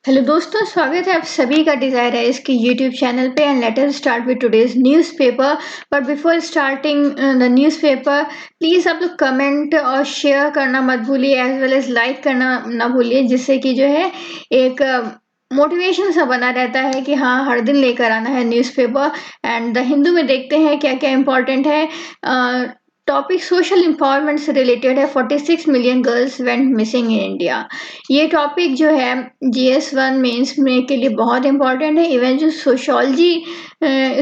Hello दोस्तों, स्वागत है आप सभी का डिज़ायर है इसके यूट्यूब चैनल पे and let us start with today's newspaper. But before starting the newspaper, please आप लोग कमेंट और शेयर करना मत भूलिए, एज वेल एज लाइक करना ना भूलिए, जिससे कि जो है एक मोटिवेशन सा बना रहता है कि हाँ, हर दिन लेकर आना है न्यूज़पेपर। एंड द हिंदू में देखते हैं क्या क्या इम्पोर्टेंट है। टॉपिक सोशल एम्पावरमेंट से रिलेटेड है। 46 million girls went missing in India. ये टॉपिक जो है GS1 मेंस में के लिए बहुत इम्पोर्टेंट है। इवन जो सोशोलॉजी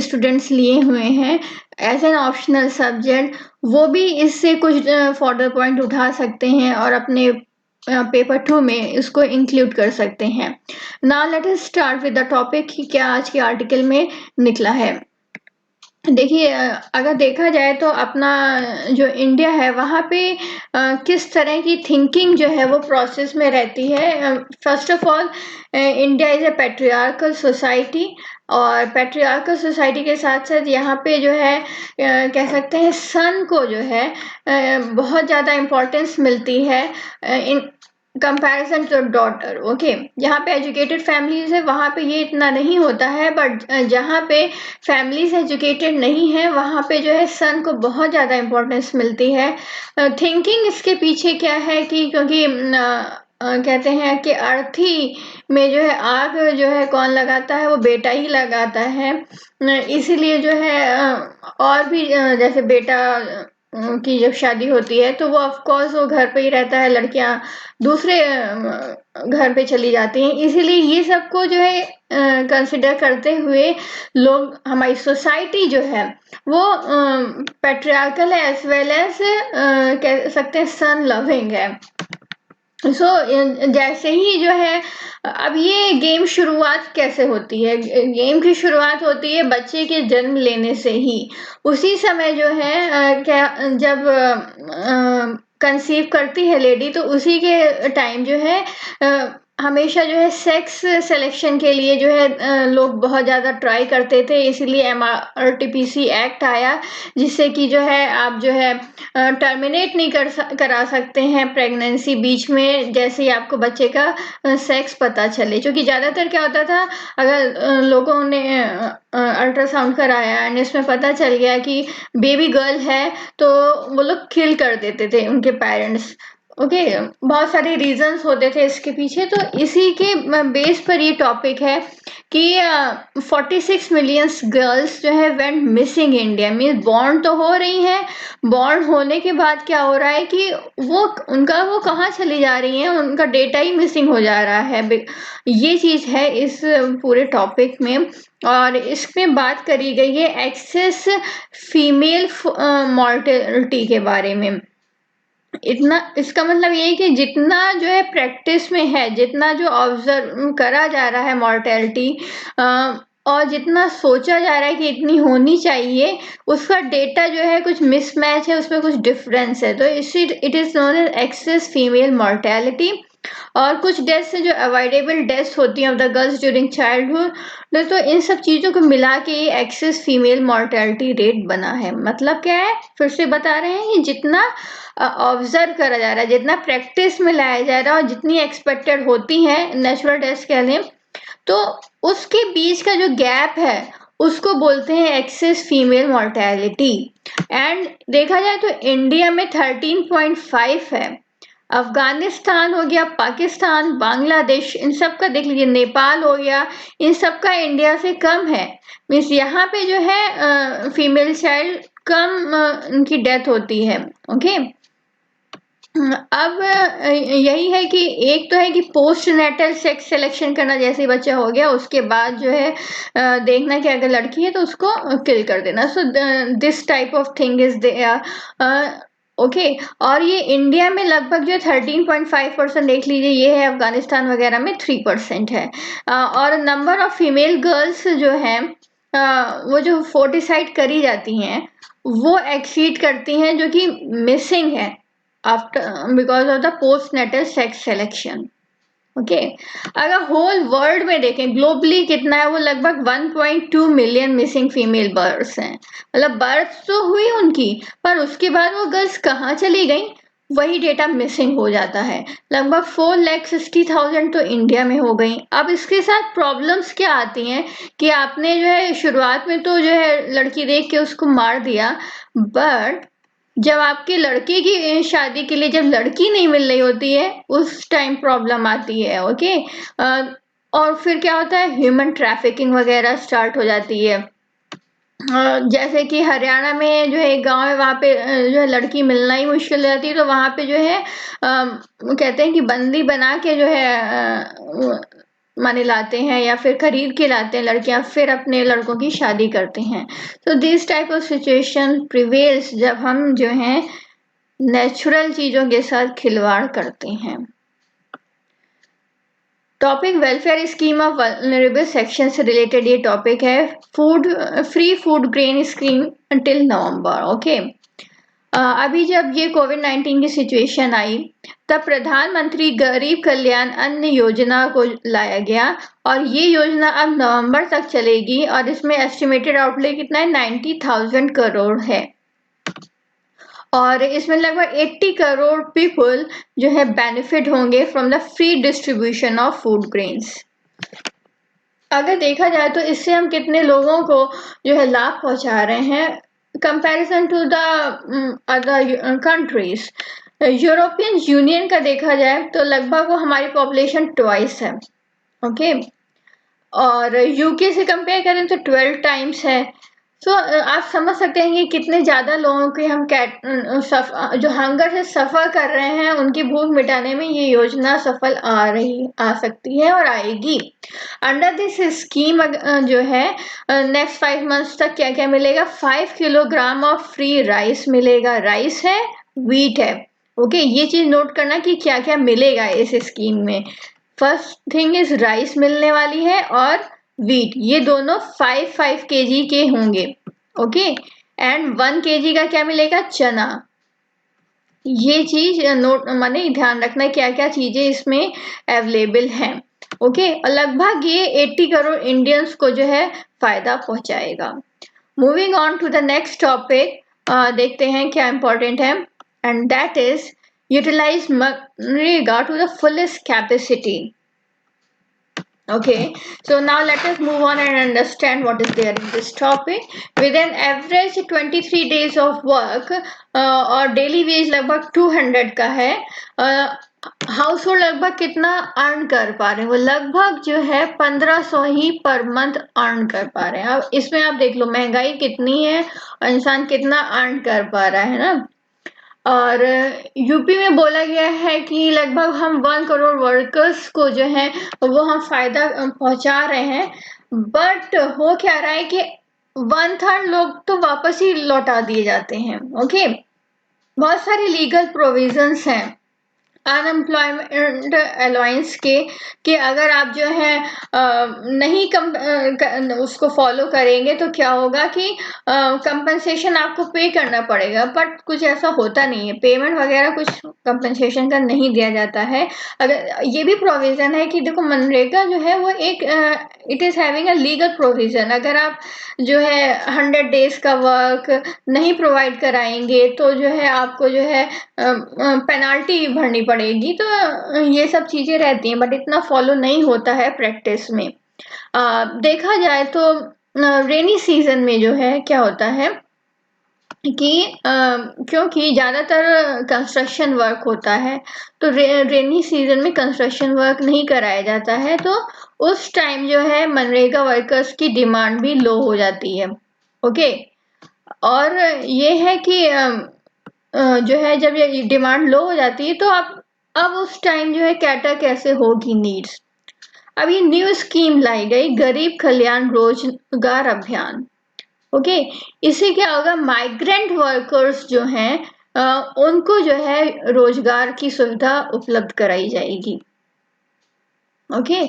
स्टूडेंट्स लिए हुए हैं एज एन ऑप्शनल सब्जेक्ट, वो भी इससे कुछ फर्दर पॉइंट उठा सकते हैं और अपने पेपर 2 में इसको इंक्लूड कर सकते हैं। Now let us start with the topic कि क्या आज के आर्टिकल में निकला है। देखिए, अगर देखा जाए तो अपना जो इंडिया है वहाँ पे किस तरह की थिंकिंग जो है वो प्रोसेस में रहती है। First of all, India is a patriarchal society, और पैट्रियार्कल सोसाइटी के साथ साथ यहाँ पे जो है कह सकते हैं सन को जो है बहुत ज़्यादा इम्पोर्टेंस मिलती है in comparison to daughter. Okay, जहाँ पे एजुकेटेड फैमिलीज है वहाँ पे ये इतना नहीं होता है, बट जहाँ पे फैमिलीज एजुकेटेड नहीं है वहाँ पे जो है सन को बहुत ज़्यादा इम्पोर्टेंस मिलती है। थिंकिंग इसके पीछे क्या है कि क्योंकि कहते हैं कि अर्थी में जो है आग जो है कौन लगाता है, वो बेटा ही लगाता है। इसीलिए जो है और भी जैसे बेटा की जब शादी होती है तो वो ऑफ कोर्स वो घर पे ही रहता है, लड़कियां दूसरे घर पे चली जाती हैं। इसीलिए ये सबको जो है कंसिडर करते हुए लोग, हमारी सोसाइटी जो है वो पैट्रियार्कल है एज वेल एज कह सकते हैं सन लविंग है। जैसे ही जो है अब ये गेम शुरुआत कैसे होती है। गेम की शुरुआत होती है बच्चे के जन्म लेने से ही। उसी समय जो है क्या जब कंसीव करती है लेडी, तो उसी के टाइम जो है हमेशा जो है सेक्स सिलेक्शन के लिए जो है लोग बहुत ज़्यादा ट्राई करते थे। इसीलिए MRTPC एक्ट आया, जिससे कि जो है आप जो है टर्मिनेट नहीं करा सकते हैं प्रेगनेंसी बीच में, जैसे ही आपको बच्चे का सेक्स पता चले। क्योंकि ज़्यादातर क्या होता था, अगर लोगों ने अल्ट्रासाउंड कराया एंड इसमें पता चल गया कि बेबी गर्ल है, तो वो लोग किल कर देते थे उनके पेरेंट्स। ओके, बहुत सारे रीजंस होते थे इसके पीछे। तो इसी के बेस पर ये टॉपिक है कि 46 मिलियंस गर्ल्स जो है went missing India. Means born तो हो रही हैं, बॉर्न होने के बाद क्या हो रहा है कि वो कहाँ चली जा रही हैं, उनका डेटा ही मिसिंग हो जा रहा है। ये चीज़ है इस पूरे टॉपिक में। और इसमें बात करी गई है एक्सेस फीमेल मॉर्टेलिटी के बारे में। इतना इसका मतलब ये है कि जितना जो है प्रैक्टिस में है, जितना जो ऑब्जर्व करा जा रहा है मॉर्टेलिटी, और जितना सोचा जा रहा है कि इतनी होनी चाहिए, उसका डेटा जो है कुछ मिसमैच है, उसमें कुछ डिफरेंस है। तो इसी it is known as excess female mortality. और कुछ डेथ्स जो अवॉइडेबल डेथ्स होती हैं of the girls during childhood, तो इन सब चीज़ों को मिला के ये एक्सेस फीमेल मॉर्टेलिटी रेट बना है। मतलब क्या है, फिर से बता रहे हैं कि जितना ऑब्जर्व करा जा रहा है, जितना प्रैक्टिस में लाया जा रहा है और जितनी एक्सपेक्टेड होती हैं नेचुरल डेथ कह लें, तो उसके बीच का जो गैप है उसको बोलते हैं एक्सेस फीमेल मॉर्टेलिटी। एंड देखा जाए तो इंडिया में 13.5 है। अफगानिस्तान हो गया, पाकिस्तान, बांग्लादेश, इन सब का देख लीजिए, नेपाल हो गया, इन सब का इंडिया से कम है। मीन्स यहाँ पे जो है फीमेल चाइल्ड कम उनकी डेथ होती है। ओके, अब यही है कि एक तो है कि पोस्ट नेटल सेक्स सिलेक्शन करना, जैसे ही बच्चा हो गया उसके बाद जो है देखना कि अगर लड़की है तो उसको किल कर देना। So this type of thing is there. Okay, और ये इंडिया में लगभग जो 13.5% देख लीजिए, ये है। अफगानिस्तान वगैरह में 3% है। और नंबर ऑफ फीमेल गर्ल्स जो है वो जो फोर्टिसाइड करी जाती हैं, वो एक्सीड करती हैं जो कि मिसिंग है after because of the postnatal sex selection. Okay, अगर होल वर्ल्ड में देखें ग्लोबली कितना है, वो लगभग 1.2 मिलियन मिसिंग फीमेल बर्थ्स हैं। मतलब बर्थ तो हुई उनकी, पर उसके बाद वो गर्ल्स कहाँ चली गई, वही डेटा मिसिंग हो जाता है। लगभग 4,60,000 तो इंडिया में हो गई। अब इसके साथ प्रॉब्लम्स क्या आती हैं कि आपने जो है शुरुआत में तो जो है लड़की देख के उसको मार दिया, बट जब आपके लड़के की शादी के लिए जब लड़की नहीं मिल रही होती है, उस टाइम प्रॉब्लम आती है। ओके। और फिर क्या होता है, ह्यूमन ट्रैफिकिंग वगैरह स्टार्ट हो जाती है। जैसे कि हरियाणा में जो है एक गाँव है, वहाँ पे जो है लड़की मिलना ही मुश्किल हो जाती है, तो वहाँ पे जो है कहते हैं कि बंदी बना के जो है माने लाते हैं या फिर खरीद के लाते हैं लड़कियां, फिर अपने लड़कों की शादी करते हैं। तो this type of situation prevails जब हम जो है नेचुरल चीजों के साथ खिलवाड़ करते हैं। Topic welfare scheme of vulnerable section से रिलेटेड ये टॉपिक है। Food free food grain scheme till नवंबर। ओके। अभी जब ये कोविड-19 की सिचुएशन आई, तब प्रधानमंत्री गरीब कल्याण अन्न योजना को लाया गया और ये योजना अब नवंबर तक चलेगी और इसमें एस्टिमेटेड आउटले कितना है, 90,000 करोड़ है। और इसमें लगभग 80 करोड़ पीपल जो है बेनिफिट होंगे from the free distribution of food grains. अगर देखा जाए तो इससे हम कितने लोगों को जो है लाभ पहुंचा रहे हैं comparison to the other countries. European Union का देखा जाए तो लगभग वो हमारी पॉपुलेशन ट्वाइस है। ओके। और यूके से कंपेयर करें तो 12 टाइम्स है। तो आप समझ सकते हैं कि कितने ज्यादा लोगों के हम जो हंगर से सफर कर रहे हैं उनकी भूख मिटाने में ये योजना सफल आ सकती है और आएगी। अंडर दिस स्कीम जो है नेक्स्ट 5 मंथ्स तक क्या क्या मिलेगा, 5 किलोग्राम ऑफ फ्री राइस मिलेगा। राइस है, व्हीट है। ओके, ये चीज नोट करना कि क्या क्या मिलेगा इस स्कीम में। फर्स्ट थिंग इज राइस मिलने वाली है और व्हीट, ये दोनों 5-5 kg के होंगे। ओके। एंड 1 kg का क्या मिलेगा, चना। ये चीज नोट माने ध्यान रखना क्या क्या चीजें इसमें अवेलेबल हैं। ओके। और लगभग ये 80 करोड़ इंडियंस को जो है फायदा पहुंचाएगा। Moving on to the next topic, देखते हैं क्या इंपॉर्टेंट है, and that is utilize MNREGA to the fullest capacity. Okay, so now let us move on and understand what is there in this topic. With an average 23 days of work और daily wage लगभग 200 का है, house hold लगभग कितना earn कर पा रहे हैं, वो लगभग जो है 1500 ही पर मंथ अर्न कर पा रहे हैं। अब इसमें आप देख लो महंगाई कितनी है और इंसान कितना अर्न कर पा रहा है ना। और यूपी में बोला गया है कि लगभग हम 1 करोड़ वर्कर्स को जो है वो हम फायदा पहुंचा रहे हैं, बट हो क्या रहा है कि 1/3 लोग तो वापस ही लौटा दिए जाते हैं। ओके। बहुत सारी लीगल प्रोविजंस हैं अनएम्प्लॉयमेंट अलाउंस के, कि अगर आप जो है नहीं उसको फॉलो करेंगे तो क्या होगा कि कंपनसेशन आपको पे करना पड़ेगा, बट कुछ ऐसा होता नहीं है, पेमेंट वगैरह कुछ कंपनसेशन का नहीं दिया जाता है। अगर ये भी प्रोविजन है कि देखो मनरेगा जो है वो एक it is having a legal provision. अगर आप जो है 100 डेज का वर्क नहीं प्रोवाइड कराएंगे तो जो है आपको जो है पेनाल्टी भरनी पड़ेगी। तो ये सब चीजें रहती हैं, बट इतना फॉलो नहीं होता है प्रैक्टिस में। देखा जाए तो रेनी सीजन में जो है क्या होता है कि क्योंकि ज्यादातर कंस्ट्रक्शन वर्क होता है, तो रेनी सीजन में कंस्ट्रक्शन वर्क नहीं कराया जाता है, तो उस टाइम जो है मनरेगा वर्कर्स की डिमांड भी लो हो जाती है। ओके। और ये है कि जो है जब ये डिमांड लो हो जाती है तो अब उस टाइम जो है कैटर कैसे होगी नीड्स। अब ये न्यू स्कीम लाई गई, गरीब कल्याण रोजगार अभियान। ओके। इससे क्या होगा, माइग्रेंट वर्कर्स जो हैं उनको जो है रोजगार की सुविधा उपलब्ध कराई जाएगी। ओके।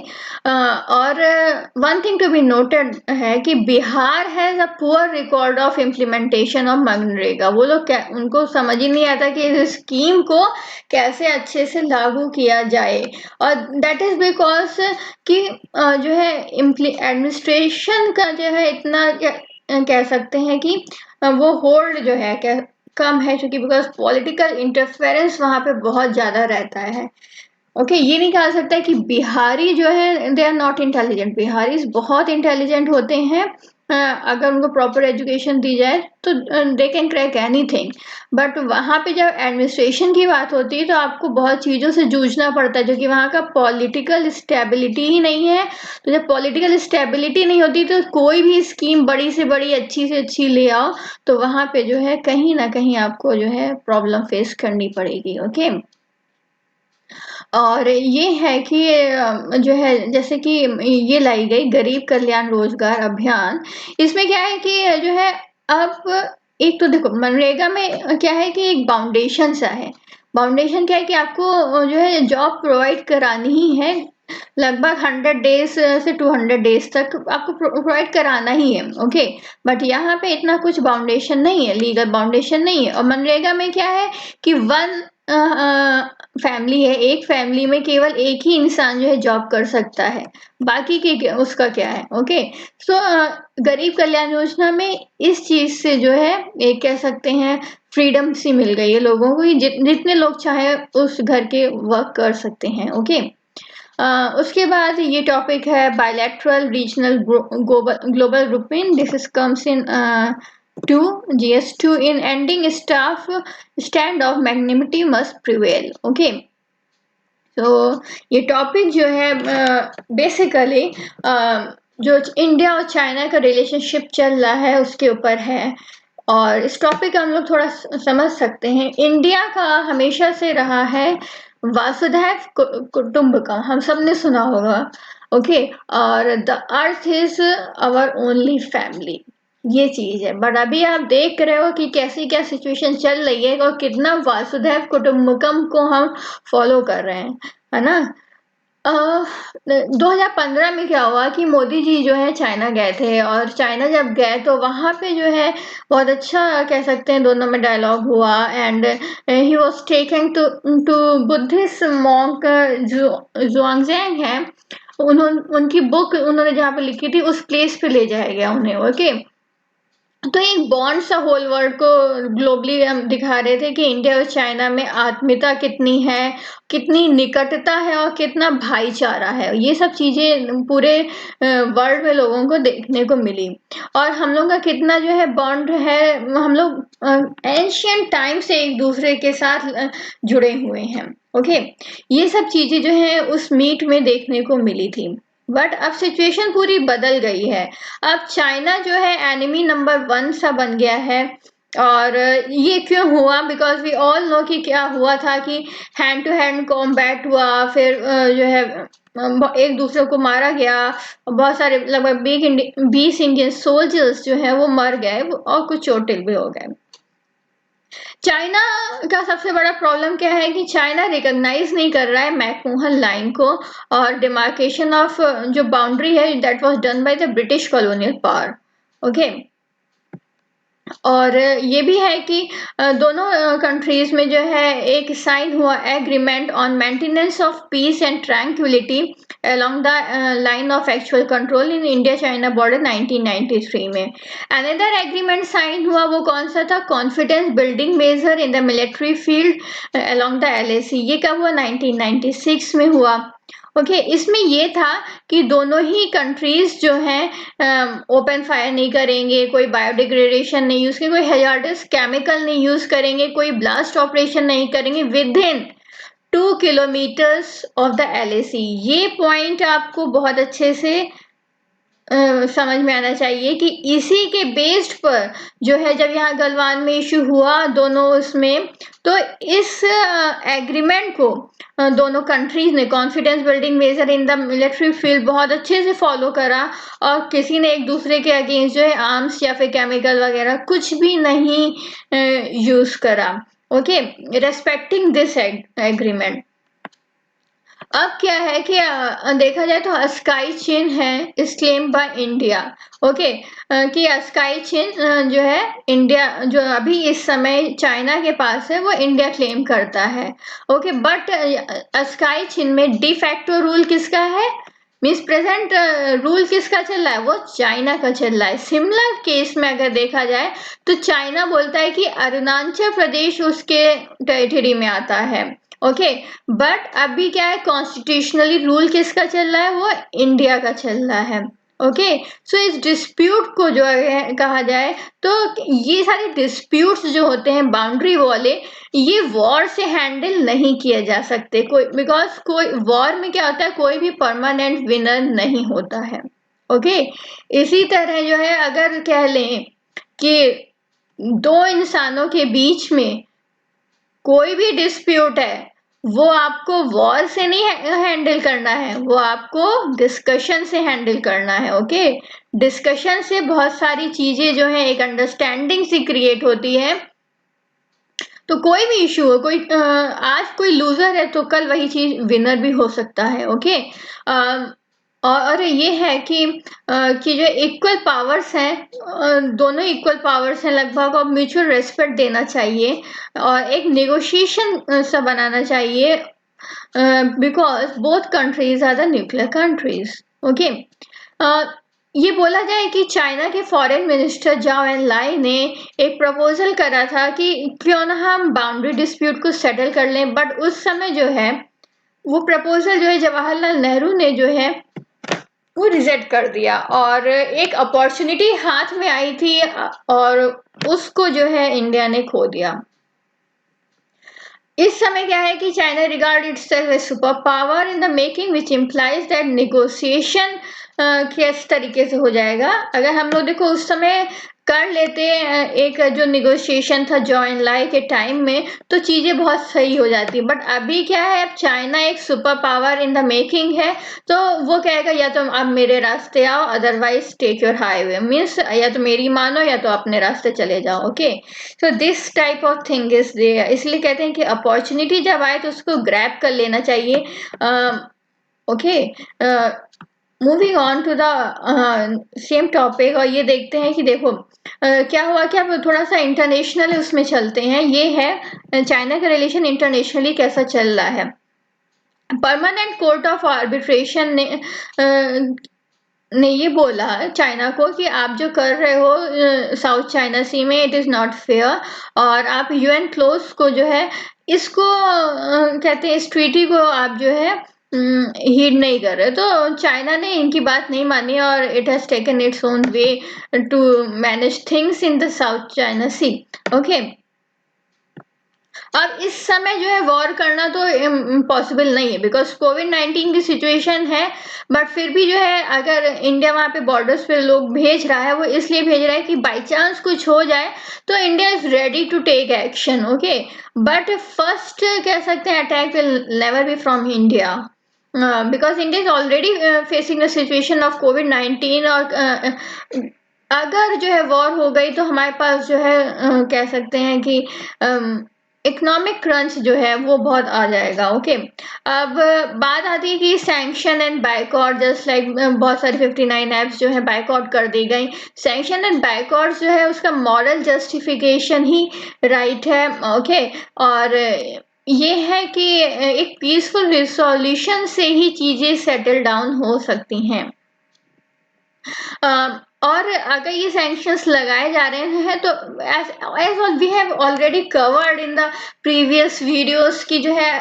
और one thing to be noted है कि Bihar has a poor record of implementation of MNREGA. वो लोग उनको समझ ही नहीं आता कि इस स्कीम को कैसे अच्छे से लागू किया जाए, और दैट इज बिकॉज कि जो है एडमिनिस्ट्रेशन का जो है इतना कह सकते हैं कि वो होल्ड जो है कम है, क्योंकि बिकॉज पॉलिटिकल इंटरफेरेंस वहाँ पे बहुत ज़्यादा रहता है। ओके, ये नहीं कहा सकता कि बिहारी जो है they are not intelligent, Biharis बहुत इंटेलिजेंट होते हैं। अगर उनको प्रॉपर एजुकेशन दी जाए तो they can crack anything. But वहाँ पे जब एडमिनिस्ट्रेशन की बात होती है तो आपको बहुत चीज़ों से जूझना पड़ता है, जो कि वहाँ का पॉलिटिकल स्टेबिलिटी ही नहीं है। तो जब पॉलिटिकल स्टेबिलिटी नहीं होती तो कोई भी स्कीम बड़ी से बड़ी अच्छी से अच्छी ले आओ तो वहाँ पे जो है कहीं ना कहीं आपको जो है प्रॉब्लम फेस करनी पड़ेगी। ओके, और ये है कि जो है जैसे कि ये लाई गई गरीब कल्याण रोजगार अभियान। इसमें क्या है कि जो है अब एक तो देखो मनरेगा में क्या है कि एक बाउंडेशन सा है। बाउंडेशन क्या है कि आपको जो है जॉब प्रोवाइड करानी ही है, लगभग 100 डेज से 200 डेज तक आपको प्रोवाइड कराना ही है। ओके, बट यहाँ पे इतना कुछ बाउंडेशन नहीं है, लीगल बाउंडेशन नहीं है। और मनरेगा में क्या है कि वन फैमिली है, एक फैमिली में केवल एक ही इंसान जो है जॉब कर सकता है, बाकी के उसका क्या है। ओके, सो गरीब कल्याण योजना में इस चीज से जो है एक कह सकते हैं फ्रीडम सी मिल गई है लोगों को, जितने लोग चाहे उस घर के वर्क कर सकते हैं। ओके, उसके बाद ये टॉपिक है bilateral regional global grouping. This is comes in to GS2 in ending staff standoff magnanimity must prevail. Okay, तो ये टॉपिक जो है बेसिकली जो इंडिया और चाइना का रिलेशनशिप चल रहा है उसके ऊपर है। और इस टॉपिक का हम लोग थोड़ा समझ सकते हैं। इंडिया का हमेशा से रहा है वासुदेव कुटुंबकम, हम सब ने सुना होगा। ओके, और the earth is our only family, ये चीज है। बट अभी आप देख रहे हो कि कैसी क्या सिचुएशन चल रही है और कितना वासुदेव कुटुंबकम को हम फॉलो कर रहे हैं, है ना। 2015 में क्या हुआ कि मोदी जी जो है चाइना गए थे, और चाइना जब गए तो वहां पे जो है बहुत अच्छा कह सकते हैं दोनों में डायलॉग हुआ। And he was taken to to Buddhist monk Xuanzang है, उनकी बुक उन्होंने जहाँ पे लिखी थी उस प्लेस पे ले जाया गया उन्हें। ओके, तो एक बॉन्ड सा होल वर्ल्ड को ग्लोबली हम दिखा रहे थे कि इंडिया और चाइना में आत्मीयता कितनी है, कितनी निकटता है और कितना भाईचारा है। ये सब चीजें पूरे वर्ल्ड में लोगों को देखने को मिली। और हम लोग का कितना जो है बॉन्ड है, हम लोग एंशियंट टाइम से एक दूसरे के साथ जुड़े हुए हैं। ओके, ये सब चीजें जो है उस मीट में देखने को मिली थी। बट अब सिचुएशन पूरी बदल गई है। अब चाइना जो है एनिमी नंबर 1 सा बन गया है। और ये क्यों हुआ, बिकॉज वी ऑल नो कि क्या हुआ था कि हैंड टू हैंड कॉम्बैट हुआ, फिर जो है एक दूसरे को मारा गया। बहुत सारे लगभग 20 इंडियन सोल्जर्स जो है वो मर गए और कुछ चोटिल भी हो गए। चाइना का सबसे बड़ा प्रॉब्लम क्या है कि चाइना रिकॉग्नाइज नहीं कर रहा है मैकमोहन लाइन को, और डिमार्केशन ऑफ जो बाउंड्री है that was done by the British colonial power. Okay, और ये भी है कि दोनों कंट्रीज में जो है एक साइन हुआ agreement on maintenance of peace and tranquillity along the line of actual control in India China border 1993 में। अनदर एग्रीमेंट साइन हुआ वो कौन सा था, confidence building measure in the military field along the LAC। ये कब हुआ, 1996 में हुआ। ओके, इसमें ये था कि दोनों ही कंट्रीज जो हैं ओपन फायर नहीं करेंगे, कोई बायोडिग्रेडेशन नहीं यूज करेंगे, कोई हैजार्डस केमिकल नहीं यूज करेंगे, कोई ब्लास्ट ऑपरेशन नहीं करेंगे with in 2 kilometres of the LAC। ये पॉइंट आपको बहुत अच्छे से समझ में आना चाहिए कि इसी के बेस्ड पर जो है जब यहाँ गलवान में इशू हुआ दोनों उसमें, तो इस एग्रीमेंट को दोनों कंट्रीज ने confidence building measure in the military field बहुत अच्छे से फॉलो करा, और किसी ने एक दूसरे के अगेंस्ट जो है आर्म्स या फिर केमिकल वगैरह कुछ भी नहीं यूज करा। Okay, respecting this agreement. अब क्या है कि देखा जाए तो स्काई चीन है इस क्लेम बाय इंडिया। ओके, कि स्काई चीन जो है इंडिया जो अभी इस समय चाइना के पास है वो इंडिया क्लेम करता है। ओके, बट स्काई चीन में डिफैक्टो रूल किसका है, मीन्स प्रेजेंट रूल किसका चल रहा है, वो चाइना का चल रहा है। सिमिलर केस में अगर देखा जाए तो चाइना बोलता है कि अरुणाचल प्रदेश उसके टेरिटरी में आता है। ओके, बट अभी क्या है, कॉन्स्टिट्यूशनली रूल किसका चल रहा है, वो इंडिया का चल रहा है। ओके, सो इस डिस्प्यूट को जो है कहा जाए तो ये सारे डिस्प्यूट्स जो होते हैं बाउंड्री वाले, ये वॉर से हैंडल नहीं किए जा सकते कोई, बिकॉज कोई वॉर में क्या होता है, कोई भी परमानेंट विनर नहीं होता है। ओके, इसी तरह जो है अगर कह लें कि दो इंसानों के बीच में कोई भी डिस्प्यूट है, वो आपको वॉर से नहीं हैंडल करना है, वो आपको डिस्कशन से हैंडल करना है। ओके, डिस्कशन से बहुत सारी चीजें जो है एक अंडरस्टैंडिंग सी क्रिएट होती है। तो कोई भी इशू हो, कोई आज कोई लूजर है तो कल वही चीज विनर भी हो सकता है। ओके, और ये है कि जो इक्वल पावर्स हैं, दोनों इक्वल पावर्स हैं लगभग, और म्यूचुअल रेस्पेक्ट देना चाहिए और एक नेगोशिएशन सा बनाना चाहिए, because both countries are the nuclear countries. Okay, ये बोला जाए कि चाइना के foreign minister Zhou Enlai ने एक प्रपोजल करा था कि क्यों ना हम बाउंड्री डिस्प्यूट को सेटल कर लें, बट उस समय जो है वो प्रपोजल जो है जवाहरलाल नेहरू ने जो है वो रिजेक्ट कर दिया, और एक अपॉर्चुनिटी हाथ में आई थी और उसको जो है इंडिया ने खो दिया। इस समय क्या है कि China regard itself as super power in the making, which implies that negotiation किस तरीके से हो जाएगा। अगर हम लोग देखो उस समय कर लेते एक जो नेगोशिएशन था जॉइन लाई के टाइम में, तो चीजें बहुत सही हो जाती। बट अभी क्या है, अब चाइना एक super power in the making है, तो वो कहेगा या तो आप मेरे रास्ते आओ, otherwise take your highway, means या तो मेरी मानो या तो अपने रास्ते चले जाओ। Okay, so this type of thing is there, इसलिए कहते हैं कि अपॉर्चुनिटी जब आए तो उसको ग्रैब कर लेना चाहिए। Okay, moving on to the same topic, और ये देखते हैं कि देखो क्या हुआ, क्या थोड़ा सा इंटरनेशनल उसमें चलते हैं। ये है चाइना का रिलेशन इंटरनेशनली कैसा चल रहा है। परमानेंट कोर्ट ऑफ आर्बिट्रेशन ने ये बोला चाइना को कि आप जो कर रहे हो साउथ चाइना सी में, इट इज नॉट फेयर, और आप यूएन क्लोज को जो है इसको कहते हैं इस ट्रीटी को आप जो है हीड नहीं कर रहे। तो चाइना ने इनकी बात नहीं मानी और it has taken its own way to manage things in the South China Sea. Okay, अब इस समय जो है वॉर करना तो पॉसिबल नहीं है, बिकॉज कोविड-19 की सिचुएशन है। बट फिर भी जो है अगर इंडिया वहां पे बॉर्डर्स पे लोग भेज रहा है, वो इसलिए भेज रहा है कि बाई चांस कुछ हो जाए तो India is ready to take action. Okay, but first कह सकते हैं attack will never be from India, because India is already facing the situation of कोविड-19, और अगर जो है वॉर हो गई तो हमारे पास जो है कह सकते हैं कि इकोनॉमिक क्रंच जो है वो बहुत आ जाएगा। ओके, अब बात आती है कि sanction and boycott, just like बहुत सारी 59 एप्स जो है बायकॉट कर दी गई। सैंक्शन एंड बायकॉट जो है उसका मॉरल जस्टिफिकेशन ही राइट है। ओके, और ये है कि एक पीसफुल रिसोल्यूशन से ही चीजें सेटल डाउन हो सकती हैं। और अगर ये सैंक्शंस लगाए जा रहे हैं तो as we have already covered in the previous videos की जो है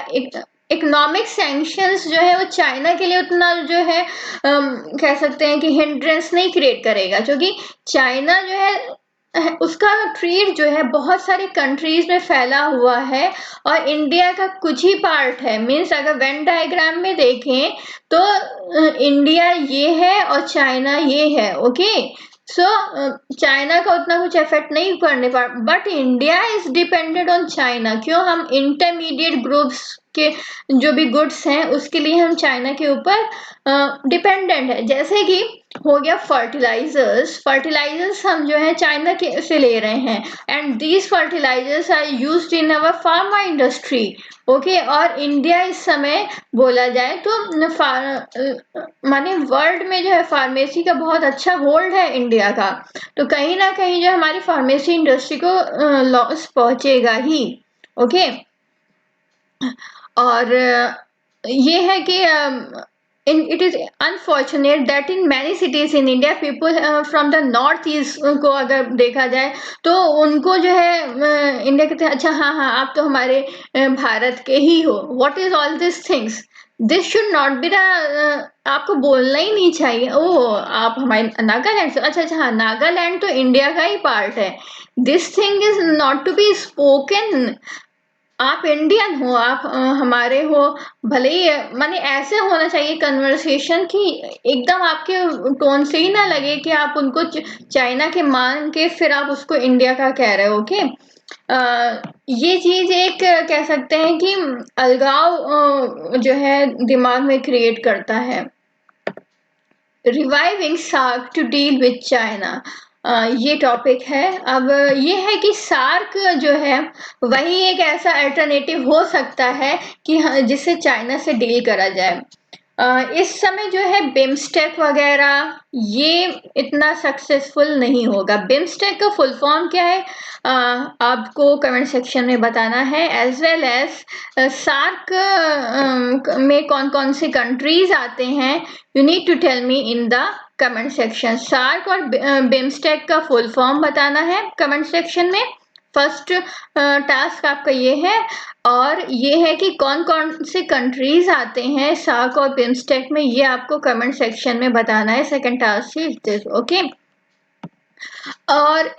इकोनॉमिक सैंक्शंस जो है वो चाइना के लिए उतना जो है कह सकते हैं कि हिंड्रेंस नहीं क्रिएट करेगा, क्योंकि चाइना जो है उसका ट्रेड जो है बहुत सारे कंट्रीज में फैला हुआ है और इंडिया का कुछ ही पार्ट है। मीन्स अगर वेन डायग्राम में देखें तो इंडिया ये है और चाइना ये है। ओके, सो चाइना का उतना कुछ इफेक्ट नहीं पड़ने पर, but India is dependent on China. क्यों, हम इंटरमीडिएट ग्रुप्स के जो भी गुड्स हैं उसके लिए हम चाइना के ऊपर डिपेंडेंट है। जैसे कि हो गया फर्टिलाइजर्स, फर्टिलाइजर्स हम जो है चाइना के से ले रहे हैं, and these fertilizers are used in our pharma industry. Okay, और इंडिया इस समय बोला जाए तो माने वर्ल्ड में जो है फार्मेसी का बहुत अच्छा होल्ड है इंडिया का, तो कहीं ना कहीं जो हमारी फार्मेसी इंडस्ट्री को लॉस पहुंचेगा ही। ओके, और ये है कि it is unfortunate that in many cities in India people from the north east को अगर देखा जाए तो उनको जो है इंडिया कहते हैं अच्छा हाँ हाँ आप तो हमारे भारत के ही हो. What is all these things? This should not be the आपको बोलना ही नहीं चाहिए. ओह आप हमारे नागालैंड से अच्छा अच्छा हाँ नागालैंड तो इंडिया का ही पार्ट है. This thing is not to be spoken. आप इंडियन हो आप हमारे हो भले ही माने ऐसे होना चाहिए कन्वर्सेशन कि एकदम आपके टोन से ही ना लगे कि आप उनको चाइना के मान के फिर आप उसको इंडिया का कह रहे हो. ओके ये चीज एक कह सकते हैं कि अलगाव जो है दिमाग में क्रिएट करता है. Reviving SAARC to deal with China ये टॉपिक है. अब ये है कि सार्क जो है वही एक ऐसा अल्टरनेटिव हो सकता है कि जिससे चाइना से डील करा जाए. इस समय जो है बिम्स्टेक वगैरह ये इतना सक्सेसफुल नहीं होगा. बिम्स्टेक का फुल फॉर्म क्या है आपको कमेंट सेक्शन में बताना है. एज वेल एज सार्क में कौन कौन से कंट्रीज आते हैं you need to tell me in the comment section. SAARC और बिम्स्टेक का फुल फॉर्म बताना है कमेंट सेक्शन में. फर्स्ट टास्क आपका ये है और ये है कि कौन कौन से कंट्रीज आते हैं सार्क और बिम्स्टेक में ये आपको कमेंट सेक्शन में बताना है. Second task is this. Okay और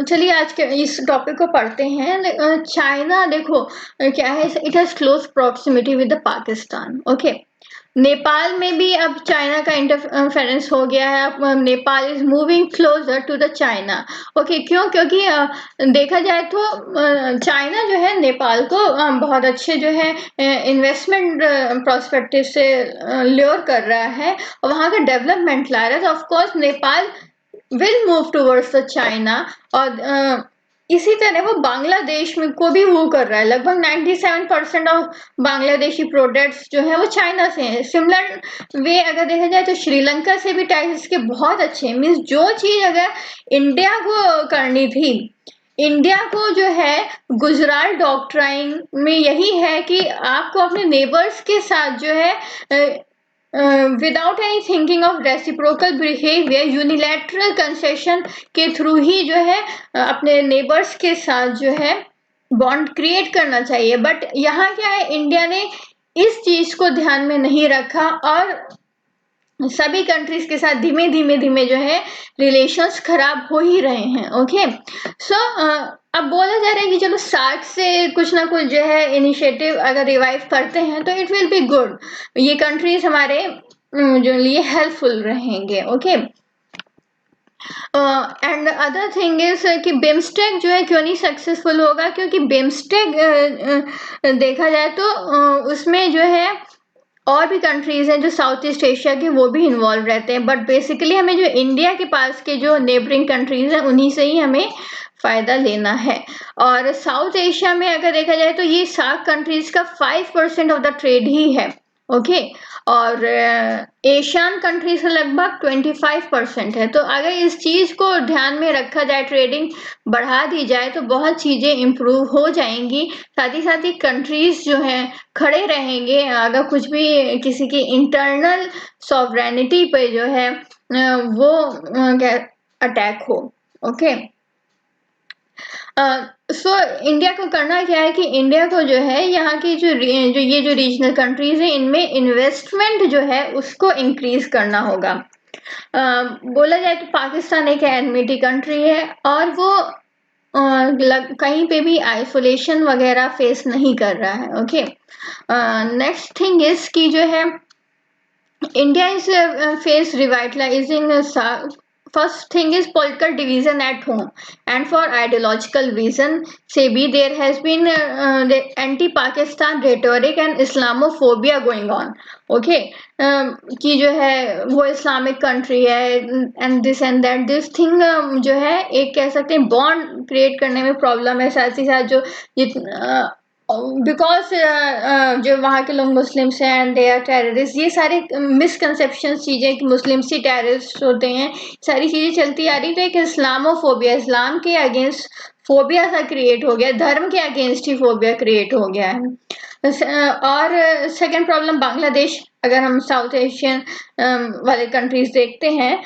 चलिए आज के इस टॉपिक को पढ़ते हैं. चाइना देखो क्या है it has close proximity with the Pakistan. Okay Nepal में भी अब चाइना का इंटरफेरेंस हो गया है. अब Nepal is moving closer to the China. Okay क्यों क्योंकि देखा जाए तो चाइना जो है नेपाल को बहुत अच्छे जो है इन्वेस्टमेंट प्रोस्पेक्टिव से ल्योर कर रहा है और वहाँ का डेवलपमेंट ला रहा है. तो of course Nepal will move towards the China और इसी तरह वो बांग्लादेश में को भी मूव कर रहा है. लगभग 97% ऑफ बांग्लादेशी प्रोडक्ट्स जो है वो चाइना से हैं. सिमिलर वे अगर देखा जाए तो श्रीलंका से भी टाइप्स के बहुत अच्छे मीन्स जो चीज अगर इंडिया को करनी थी इंडिया को जो है गुजरात डॉक्ट्राइन में यही है कि आपको अपने नेबर्स के साथ जो है without any thinking of reciprocal behaviour unilateral concession के थ्रू ही जो है अपने नेबर्स के साथ जो है बॉन्ड क्रिएट करना चाहिए. बट यहाँ क्या है इंडिया ने इस चीज को ध्यान में नहीं रखा और सभी कंट्रीज के साथ धीमे धीमे धीमे जो है रिलेशंस खराब हो ही रहे हैं. ओके सो अब बोला जा रहा है कि चलो सार्क से कुछ ना कुछ जो है इनिशिएटिव अगर रिवाइव करते हैं तो इट विल बी गुड. ये कंट्रीज हमारे जो लिए हेल्पफुल रहेंगे. Okay and other thing is कि बिम्स्टेक जो है क्यों नहीं सक्सेसफुल होगा क्योंकि बिम्स्टेक देखा जाए तो उसमें जो है और भी कंट्रीज हैं जो साउथ ईस्ट एशिया के वो भी इन्वॉल्व रहते हैं. बट बेसिकली हमें जो इंडिया के पास के जो नेबरिंग कंट्रीज हैं उन्हीं से ही हमें फायदा लेना है. और साउथ एशिया में अगर देखा जाए तो ये सार्क कंट्रीज का 5% ऑफ द ट्रेड ही है. ओके और एशियन कंट्रीज का लगभग 25% है. तो अगर इस चीज को ध्यान में रखा जाए ट्रेडिंग बढ़ा दी जाए तो बहुत चीजें इम्प्रूव हो जाएंगी. साथ ही कंट्रीज जो हैं खड़े रहेंगे अगर कुछ भी किसी की इंटरनल सॉवरेनिटी पे जो है वो अटैक हो. ओके सो इंडिया को करना क्या है कि इंडिया को जो है यहाँ की जो ये जो रीजनल कंट्रीज हैं इनमें इन्वेस्टमेंट जो है उसको इंक्रीज करना होगा. बोला जाए तो पाकिस्तान एक एनमिटी कंट्री है और वो कहीं पे भी आइसोलेशन वगैरह फेस नहीं कर रहा है. ओके नेक्स्ट थिंग इज कि जो है India is face revitalising. First thing is political division at home and for ideological reason say be there has been the anti-Pakistan rhetoric and Islamophobia going on. Okay कि जो है वो Islamic country है and this and that this thing जो है एक कह सकते हैं बॉन्ड क्रिएट करने में प्रॉब्लम है. साथ ही साथ जो बिकॉज जो वहाँ के लोग मुस्लिम्स हैं एंड दे आर टेररिस्ट ये सारे मिसकंसेप्शन चीज़ें कि मुस्लिम्स ही टेररिस्ट होते हैं सारी चीज़ें चलती आ रही. तो एक इस्लामोफोबिया इस्लाम के अगेंस्ट फोबिया सा क्रिएट हो गया. धर्म के अगेंस्ट ही फोबिया क्रिएट हो गया है. और सेकंड प्रॉब्लम बांग्लादेश अगर हम साउथ एशियन वाले कंट्रीज देखते हैं,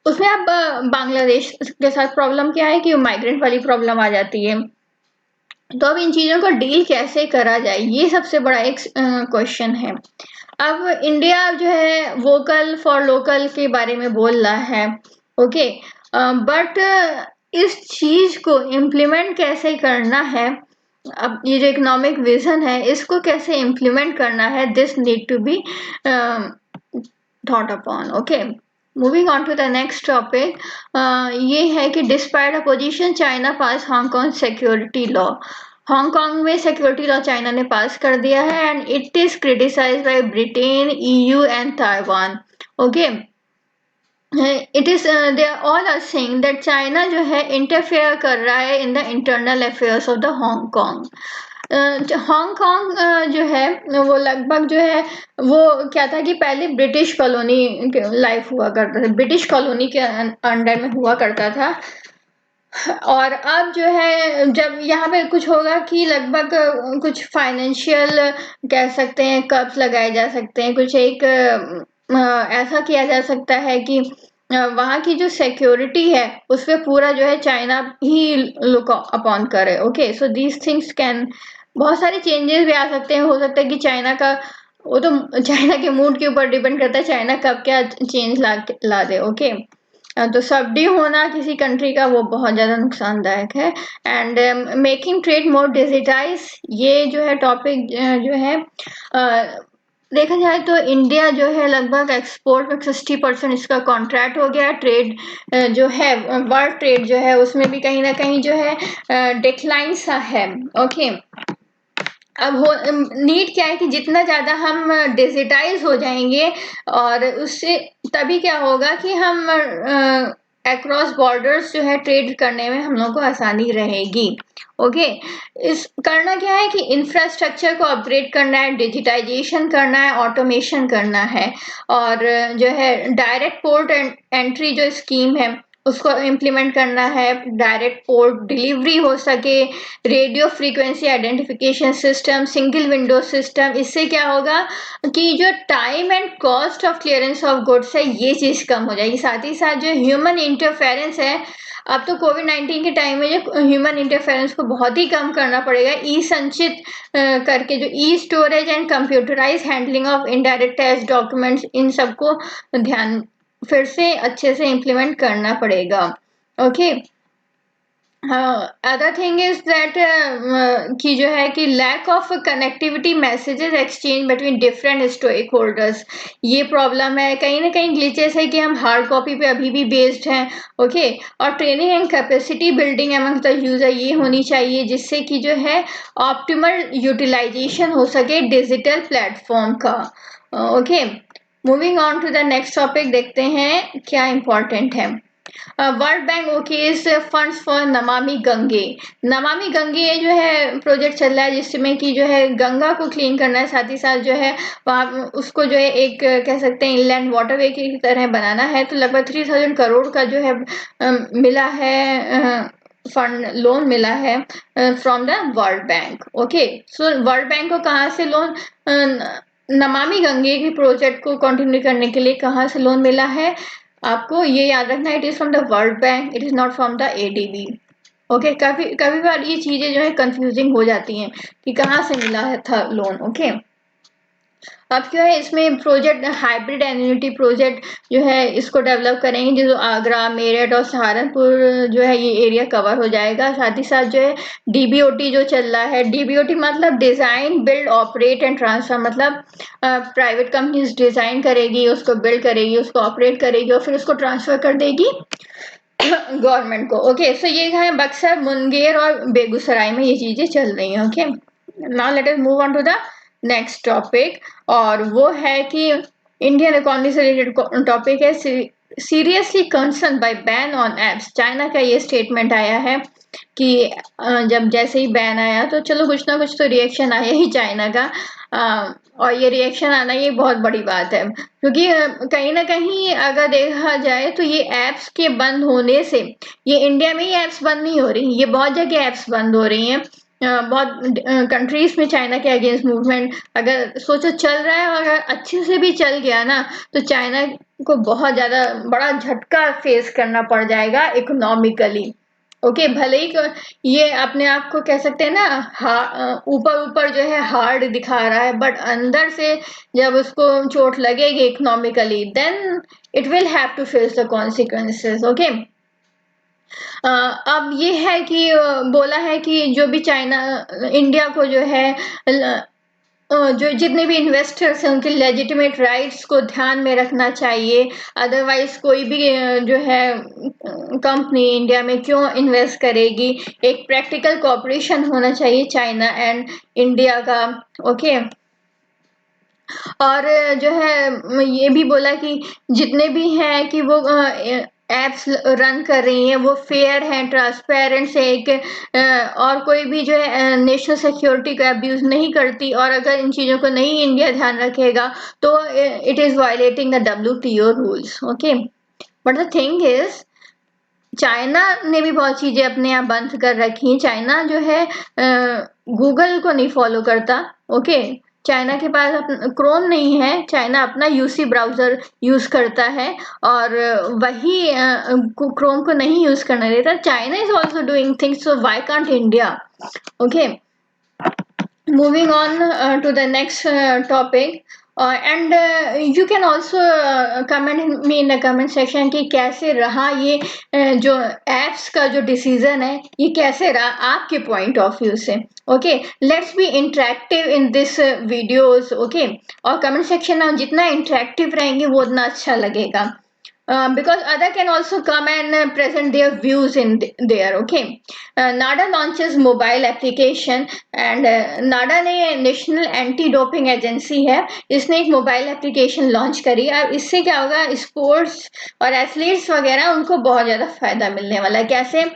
उसमें अब बांग्लादेश के साथ प्रॉब्लम क्या है कि माइग्रेंट वाली प्रॉब्लम आ जाती है। तो अब इन चीजों को डील कैसे करा जाए, ये सबसे बड़ा एक क्वेश्चन है। अब इंडिया जो है वोकल फॉर लोकल के बारे में बोल रहा है, ओके, बट इस चीज को इम्प्लीमेंट कैसे करना है, अब ये जो इकोनॉमिक विजन है इसको कैसे इम्प्लीमेंट करना है, this need to be thought upon. Okay, moving on to the next topic, ये है कि despite opposition China pass Hong Kong security law. Hong Kong में सिक्योरिटी लॉ चाइना ने पास कर दिया है and it is criticized by Britain, EU and Taiwan. Okay, it is they all are saying that China जो है इंटरफेयर कर रहा है in the internal affairs of the Hong Kong. Hong Kong जो है वो लगभग जो है वो क्या था कि पहले ब्रिटिश कॉलोनी लाइफ हुआ करता था, ब्रिटिश कॉलोनी के अंडर में हुआ करता था। और अब जो है जब यहाँ पे कुछ होगा कि लगभग कुछ फाइनेंशियल कह सकते हैं कर्ब्स लगाए जा सकते हैं, कुछ एक ऐसा किया जा सकता है कि वहाँ की जो सिक्योरिटी है उस पे पूरा जो है चाइना ही लुक अपॉन करे। Okay, so these things can, बहुत सारे चेंजेस भी आ सकते हैं, हो सकता है कि चाइना का, वो तो चाइना के मूड के ऊपर डिपेंड करता है चाइना कब क्या चेंज ला दे। ओके, तो सबडी होना किसी कंट्री का वो बहुत ज़्यादा नुकसानदायक है। And making trade more digitise, ये जो है टॉपिक जो है देखा जाए तो इंडिया जो है लगभग एक्सपोर्ट में 60% इसका कॉन्ट्रैक्ट हो गया। ट्रेड जो है वर्ल्ड ट्रेड जो है उसमें भी कहीं ना कहीं जो है डिक्लाइन सा है। ओके, अब हो नीड क्या है कि जितना ज़्यादा हम डिजिटाइज हो जाएंगे और उससे तभी क्या होगा कि हम अक्रॉस बॉर्डर्स जो है ट्रेड करने में हम लोग को आसानी रहेगी। ओके, इस करना क्या है कि इंफ्रास्ट्रक्चर को अपग्रेड करना है, डिजिटाइजेशन करना है, ऑटोमेशन करना है, और जो है डायरेक्ट पोर्ट एंट्री जो स्कीम है उसको इम्प्लीमेंट करना है, डायरेक्ट पोर्ट डिलीवरी हो सके, radio frequency identification system, single window system. इससे क्या होगा कि जो time and cost of clearance of goods है ये चीज़ कम हो जाएगी। साथ ही साथ जो ह्यूमन इंटरफेरेंस है, अब तो कोविड-19 के टाइम में जो ह्यूमन इंटरफेरेंस को बहुत ही कम करना पड़ेगा, ई संचित करके जो e storage and computerize handling of indirect tax documents, इन सबको ध्यान फिर से अच्छे से इम्प्लीमेंट करना पड़ेगा। Okay, other thing is that कि जो है कि lack of connectivity messages exchange between different stakeholders, ये प्रॉब्लम है। कहीं ना कहीं ग्लिचेस है कि हम हार्ड कॉपी पे अभी भी बेस्ड हैं। ओके, और training and capacity building among the user ये होनी चाहिए जिससे कि जो है ऑप्टिमल यूटिलाइजेशन हो सके डिजिटल प्लेटफॉर्म का। Okay, moving on to the next topic, देखते हैं क्या इम्पोर्टेंट है। World Bank okays funds for Namami Gange. Namami Gange ये जो है प्रोजेक्ट चल रहा है जिसमें कि जो है गंगा को क्लीन करना है, साथ ही साथ जो है वहाँ उसको जो है एक कह सकते हैं इनलैंड वाटरवे की तरह बनाना है। तो लगभग 3000 करोड़ का जो है मिला है फंड, लोन मिला है from the world bank. Okay, so world bank को कहाँ से लोन, नमामि गंगे के प्रोजेक्ट को कंटिन्यू करने के लिए कहाँ से लोन मिला है, आपको ये याद रखना, it is from the world bank, it is not from the ADB. Okay, कभी बार ये चीजें जो है कंफ्यूजिंग हो जाती हैं कि कहाँ से मिला है था लोन। ओके, अब क्या है इसमें प्रोजेक्ट हाइब्रिड एन्युटी प्रोजेक्ट जो है इसको डेवलप करेंगे, जो आगरा, मेरठ और सहारनपुर जो है ये एरिया कवर हो जाएगा। साथ ही साथ जो है डीबीओटी जो चल रहा है, डीबीओटी मतलब design build operate and transfer, मतलब प्राइवेट कंपनीज डिजाइन करेगी, उसको बिल्ड करेगी, उसको ऑपरेट करेगी और फिर उसको ट्रांसफर कर देगी गवर्नमेंट को। ओके, सो ये है बक्सर, मुंगेर और बेगूसराय में ये चीजें चल रही हैं। Okay, now let us move on to the next topic, और वो है कि इंडियन इकोनॉमी से रिलेटेड टॉपिक है, seriously concern by ban on apps. China का ये स्टेटमेंट आया है कि जब जैसे ही बैन आया तो चलो कुछ ना कुछ तो रिएक्शन आया ही चाइना का, और ये रिएक्शन आना ये बहुत बड़ी बात है, क्योंकि कहीं ना कहीं अगर देखा जाए तो ये ऐप्स के बंद होने से, ये इंडिया में ही ऐप्स बंद नहीं हो रही, ये बहुत जगह ऐप्स बंद हो रही हैं। बहुत कंट्रीज में चाइना के अगेंस्ट मूवमेंट अगर सोचो चल रहा है, और अगर अच्छे से भी चल गया ना तो चाइना को बहुत ज्यादा बड़ा झटका फेस करना पड़ जाएगा इकोनॉमिकली। ओके, भले ही ये अपने आप को कह सकते हैं ना, ऊपर ऊपर जो है हार्ड दिखा रहा है, बट अंदर से जब उसको चोट लगेगी economically, then it will have to face the consequences. Okay, अब ये है कि बोला है कि जो भी चाइना इंडिया को जो है जो जितने भी इन्वेस्टर्स हैं उनके लेजिटिमेट राइट्स को ध्यान में रखना चाहिए। अदरवाइज कोई भी जो है कंपनी इंडिया में क्यों इन्वेस्ट करेगी। एक प्रैक्टिकल कोऑपरेशन होना चाहिए चाइना एंड इंडिया का। ओके, और जो है ये भी बोला कि जितने भी हैं कि वो एप्स रन कर रही हैं वो फेयर हैं, ट्रांसपेरेंट से एक और कोई भी जो है नेशनल सिक्योरिटी का अब्यूज नहीं करती, और अगर इन चीज़ों को नहीं इंडिया ध्यान रखेगा तो it is violating the WTO rules. Okay, but the thing is China ने भी बहुत चीजें अपने यहाँ बंद कर रखी हैं। चाइना जो है गूगल को नहीं फॉलो करता। ओके, चाइना के पास क्रोम नहीं है, चाइना अपना यूसी ब्राउजर यूज करता है, और वही क्रोम को नहीं यूज करने देता। China is also doing things, so why can't India. Okay, moving on to the next topic, and you can also comment me in the comment section कि कैसे रहा ये जो एप्स का जो डिसीजन है ये कैसे रहा आपके पॉइंट ऑफ व्यू से। Okay, let's be interactive in this videos. Okay, और कमेंट सेक्शन में जितना इंटरेक्टिव रहेंगे वो उतना अच्छा लगेगा, because other can also come and present their views in there. Okay, NADA launches mobile application, and NADA ने नेशनल एंटी डोपिंग एजेंसी है, इसने एक मोबाइल एप्लीकेशन लॉन्च करी। अब इससे क्या होगा, स्पोर्ट्स और एथलीट्स वगैरह उनको बहुत ज्यादा फायदा मिलने वाला है। कैसे,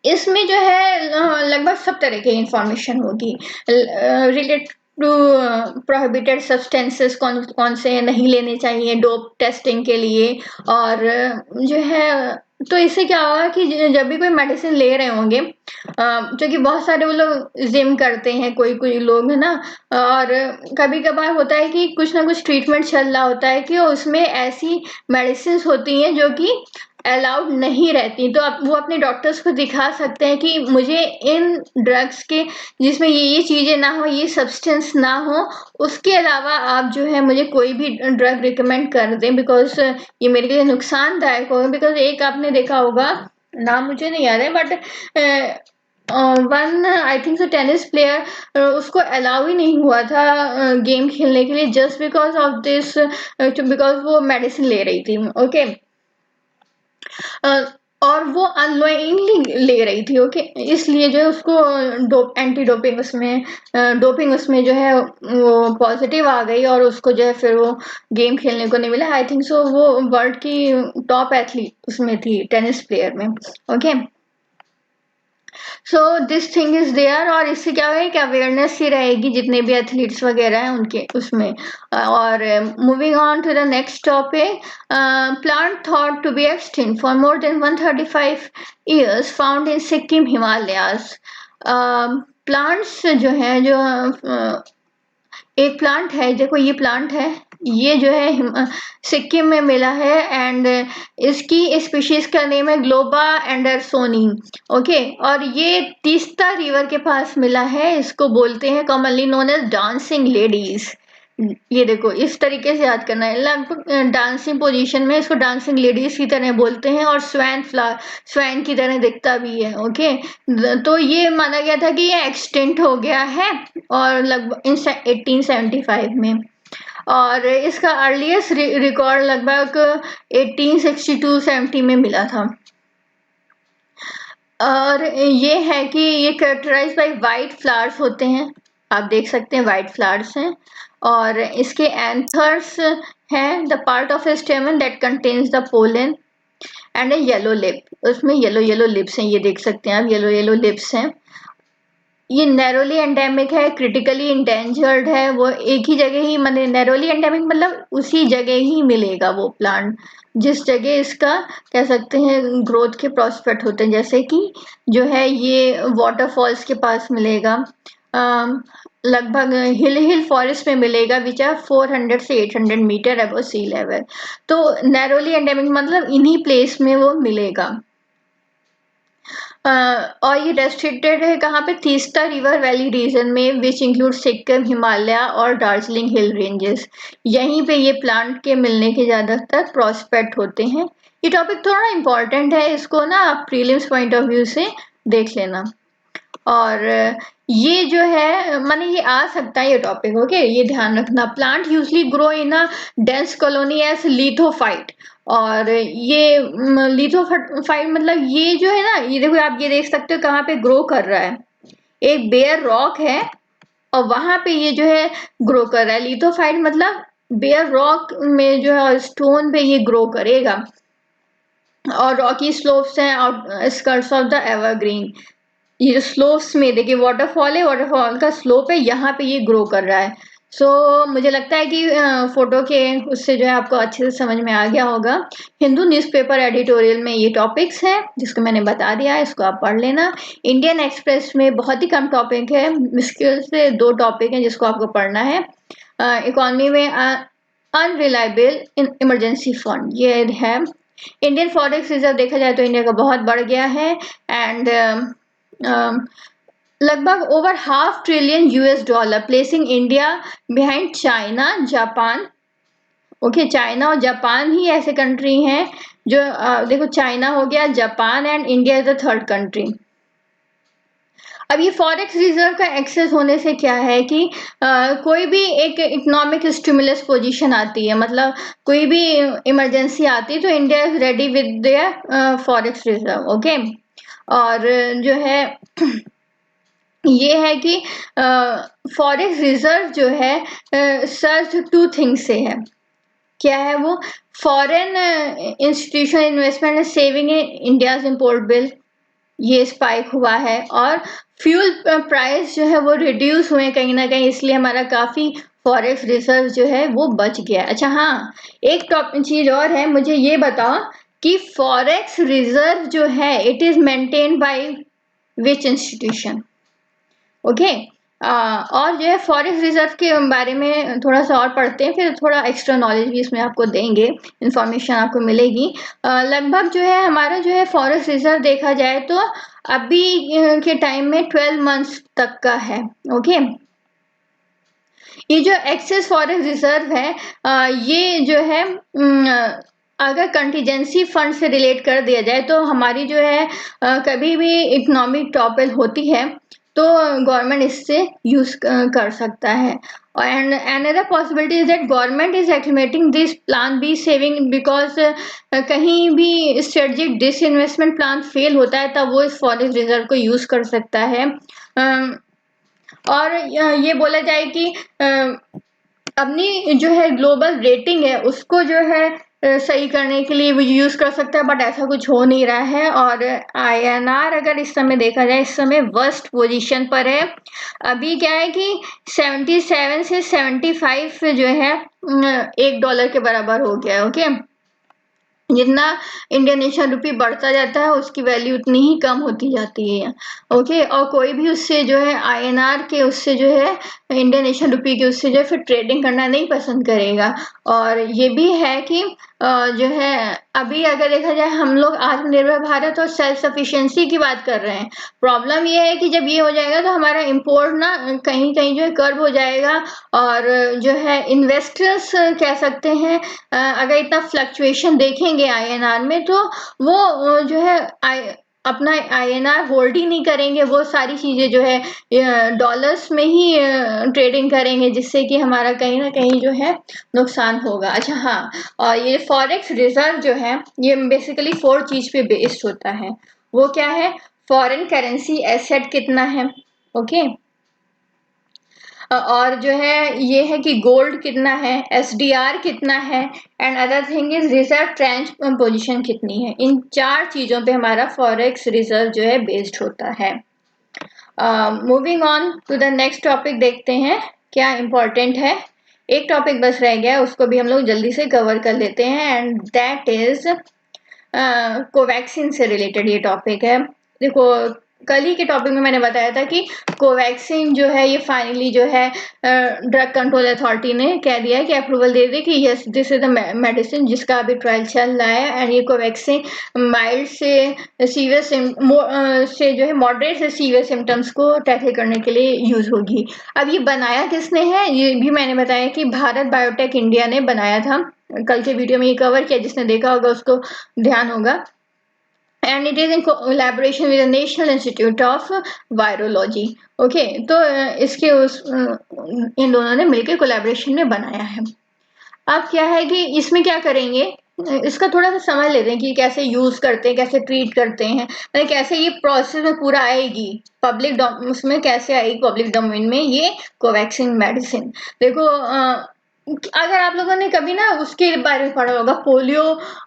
इसमें जो है लगभग सब तरह की इंफॉर्मेशन होगी रिलेटेड टू प्रोहिबिटेड सब्सटेंसेस, कौन कौन से नहीं लेने चाहिए डोप टेस्टिंग के लिए। और जो है तो इससे क्या होगा कि जब भी कोई मेडिसिन ले रहे होंगे, जो कि बहुत सारे वो लोग जिम करते हैं, कोई कोई लोग है ना, और कभी कभार होता है कि कुछ ना कुछ ट्रीटमेंट चल रहा होता है कि उसमें ऐसी मेडिसिन होती हैं जो कि अलाउड नहीं रहती, तो आप वो अपने डॉक्टर्स को दिखा सकते हैं कि मुझे इन ड्रग्स के जिसमें ये चीजें ना हो, ये सब्सटेंस ना हो, उसके अलावा आप जो है मुझे कोई भी ड्रग रिकमेंड कर दें, बिकॉज ये मेरे लिए नुकसानदायक होगा। बिकॉज एक आपने देखा होगा, नाम मुझे नहीं याद है, but one I think so tennis player, उसको अलाउ ही नहीं हुआ था गेम खेलने के लिए, just because of this, because वो मेडिसिन ले रही थी। ओके, और वो अननोइंगली ले रही थी। ओके, इसलिए जो है उसको एंटी डोपिंग उसमें डोपिंग उसमें जो है वो पॉजिटिव आ गई, और उसको जो है फिर वो गेम खेलने को नहीं मिला। आई थिंक सो वो वर्ल्ड की टॉप एथलीट उसमें थी, टेनिस प्लेयर में। Okay, so this thing is there, और इससे क्या होगा कि अवेयरनेस ही रहेगी जितने भी एथलीट्स वगैरह हैं उनके उसमें। और moving on to the next topic, plant thought to be extinct for more than 135 years found in Sikkim Himalayas. Plants जो है जो एक प्लांट है, देखो ये प्लांट है, ये जो है सिक्किम में मिला है, एंड इसकी स्पीशीज का नेम है ग्लोबा एंडरसोनी। ओके, और ये तीस्ता रिवर के पास मिला है, इसको बोलते हैं commonly known as dancing ladies. ये देखो इस तरीके से याद करना है, लगभग डांसिंग पोजीशन में इसको डांसिंग लेडीज की तरह बोलते हैं, और स्वैन फ्लावर स्वैन की तरह दिखता भी है। ओके, तो ये माना गया था कि ये एक्सटेंट हो गया है, और लगभग 1875 में, और इसका अर्लीस्ट रिकॉर्ड लगभग 1862-70 में मिला था। और ये है कि ये कैरेक्टराइज बाय वाइट फ्लावर्स होते हैं, आप देख सकते हैं वाइट फ्लावर्स हैं, और इसके एंथर्स हैं, the part of स्टेमन that contains the pollen, and A yellow lip, उसमें येलो येलो लिप्स हैं, ये देख सकते हैं आप, येलो येलो लिप्स हैं। ये नैरोली एंडेमिक है, क्रिटिकली इंडेंजर्ड है, वो एक ही जगह ही, मतलब नैरोली एंडेमिक मतलब उसी जगह ही मिलेगा वो प्लांट जिस जगह इसका कह सकते हैं ग्रोथ के प्रॉस्पेक्ट होते हैं, जैसे कि जो है ये वाटरफॉल्स के पास मिलेगा, लगभग हिल फॉरेस्ट में मिलेगा विच आर 400 से 800 मीटर अबव सी लेवल। तो नैरोली एंडेमिक मतलब इन्हीं प्लेस में वो मिलेगा। और ये रेस्ट्रिक्टेड है कहाँ पे, तीस्ता रिवर वैली रीजन में विच इंक्लूड सिक्किम, हिमालय और दार्जिलिंग हिल रेंजेस। यहीं पे ये प्लांट के मिलने के ज्यादातर प्रोस्पेक्ट होते हैं। ये टॉपिक थोड़ा इम्पोर्टेंट है, इसको ना आप प्रीलिम्स पॉइंट ऑफ व्यू से देख लेना। और ये जो है माने ये आ सकता है ये टॉपिक, ओके, ये ध्यान रखना। Plant usually grow in a dense colony as lithophyte. और ये लिथोफाइट मतलब ये जो है ना, ये देखो आप ये देख सकते हो कहाँ पे ग्रो कर रहा है, एक बेयर रॉक है और वहां पे ये जो है ग्रो कर रहा है। लिथोफाइट मतलब बेयर रॉक में जो है स्टोन पे ये ग्रो करेगा। और रॉकी स्लोप्स हैं और स्कर्ट्स ऑफ द एवरग्रीन, ये जो स्लोप्स में देखिए वाटरफॉल है, वाटरफॉल का स्लोप है, यहाँ पे ये ग्रो कर रहा है। मुझे लगता है कि फोटो के उससे जो है आपको अच्छे से समझ में आ गया होगा। हिंदू न्यूज़पेपर एडिटोरियल में ये टॉपिक्स हैं जिसको मैंने बता दिया है, इसको आप पढ़ लेना। इंडियन एक्सप्रेस में बहुत ही कम टॉपिक है, मुश्किल से 2 टॉपिक हैं जिसको आपको पढ़ना है। इकोनॉमी में अनरिलायबल इमरजेंसी फंड ये है। इंडियन फॉरेक्स रिजर्व देखा जाए तो इंडिया का बहुत बढ़ गया है, एंड लगभग over $500 trillion US placing India behind China, Japan. Okay, China और जापान ही ऐसे कंट्री हैं जो देखो चाइना हो गया, Japan and India is the third country. अब ये फॉरेक्स रिजर्व का एक्सेस होने से क्या है कि कोई भी एक इकोनॉमिक स्टिमुलस पोजीशन आती है, मतलब कोई भी इमरजेंसी आती है तो India is ready with their forex reserve, okay. और जो है ये है कि फॉरेक्स रिजर्व जो है सर्च 2 थिंग्स से है। क्या है वो, foreign institution investment saving in India's import bill, ये स्पाइक हुआ है। और फ्यूल प्राइस जो है वो रिड्यूस हुए कहीं ना कहीं, इसलिए हमारा काफी फॉरेक्स रिजर्व जो है वो बच गया। अच्छा हाँ, एक टॉप चीज और है, मुझे ये बताओ कि फॉरेक्स रिजर्व जो है it is maintained by which institution, okay. और जो है फॉरेस्ट रिजर्व के बारे में थोड़ा सा और पढ़ते हैं, फिर थोड़ा एक्स्ट्रा नॉलेज भी इसमें आपको देंगे, इंफॉर्मेशन आपको मिलेगी। लगभग जो है हमारा जो है फॉरेस्ट रिजर्व देखा जाए तो अभी के टाइम में 12 मंथ्स तक का है, ओके। ये जो एक्सेस फॉरेस्ट रिजर्व है ये जो है अगर कंटीजेंसी फंड से रिलेट कर दिया जाए तो हमारी जो है कभी भी इकोनॉमिक टॉपल होती है तो गवर्नमेंट इससे यूज कर सकता है। And another possibility is that government is activating this plan B saving because कहीं भी स्ट्रेटेजिक डिसइन्वेस्टमेंट प्लान फेल होता है तब वो इस फॉरेस्ट रिजर्व को यूज कर सकता है। और ये बोला जाए कि अपनी जो है ग्लोबल रेटिंग है उसको जो है सही करने के लिए वो यूज कर सकता है, बट ऐसा कुछ हो नहीं रहा है। और INR अगर इस समय देखा जाए इस समय वर्स्ट पोजीशन पर है। अभी क्या है कि 77 से 75 जो है $1 के बराबर हो गया है, ओके। जितना इंडियन नेशनल रुपी बढ़ता जाता है उसकी वैल्यू उतनी ही कम होती जाती है, ओके। और कोई भी उससे जो है INR के उससे जो है इंडियन नेशनल रुपी के उससे जो है फिर ट्रेडिंग करना नहीं पसंद करेगा। और ये भी है कि जो है अभी अगर देखा जाए हम लोग आत्मनिर्भर भारत और सेल्फ सफिशिएंसी की बात कर रहे हैं। प्रॉब्लम ये है कि जब ये हो जाएगा तो हमारा इम्पोर्ट ना कहीं कहीं जो है कर्व हो जाएगा। और जो है इन्वेस्टर्स कह सकते हैं अगर इतना फ्लक्चुएशन देखेंगे INR में तो वो जो है अपना INR होल्ड ही नहीं करेंगे, वो सारी चीजें जो है डॉलर्स में ही ट्रेडिंग करेंगे, जिससे कि हमारा कहीं ना कहीं जो है नुकसान होगा। अच्छा हाँ, और ये फॉरेक्स रिजर्व जो है ये बेसिकली 4 चीज पे बेस्ड होता है। वो क्या है, फॉरेन करेंसी एसेट कितना है, ओके। और जो है ये है कि गोल्ड कितना है, SDR कितना है, and other thing is reserve trench position कितनी है। इन 4 चीजों पे हमारा फॉरेक्स रिजर्व जो है बेस्ड होता है। Moving on to the next topic, देखते हैं क्या इम्पोर्टेंट है। एक टॉपिक बस रह गया है, उसको भी हम लोग जल्दी से कवर कर लेते हैं, एंड दैट इज कोवैक्सीन से रिलेटेड ये टॉपिक है। देखो, कल ही के टॉपिक में मैंने बताया था कि कोवैक्सीन जो है ये फाइनली जो है ड्रग कंट्रोल अथॉरिटी ने कह दिया कि अप्रूवल दे दी कि yes this is the medicine जिसका अभी ट्रायल चल रहा है, एंड ये कोवैक्सीन माइल्ड से सीवियर से जो है मॉडरेट से सीवियर सिम्टम्स को टैकल करने के लिए यूज होगी। अब ये बनाया किसने है, ये भी मैंने बताया कि भारत बायोटेक इंडिया ने बनाया था। कल के वीडियो में ये कवर किया, जिसने देखा होगा उसको ध्यान होगा। And it is in collaboration with the national institute of virology. Okay, तो इसके इन दोनों ने मिलकर कोलैबोरेशन में बनाया है। अब क्या है कि इसमें क्या करेंगे, इसका थोड़ा सा समझ लेते हैं कि कैसे यूज करते हैं, कैसे ट्रीट करते हैं, मतलब कैसे ये प्रोसेस में पूरा आएगी पब्लिक उसमें कैसे आएगी पब्लिक डोमेन में ये कोवैक्सीन मेडिसिन। देखो, अगर आप लोगों ने कभी ना उसके बारे में पढ़ा होगा, पोलियो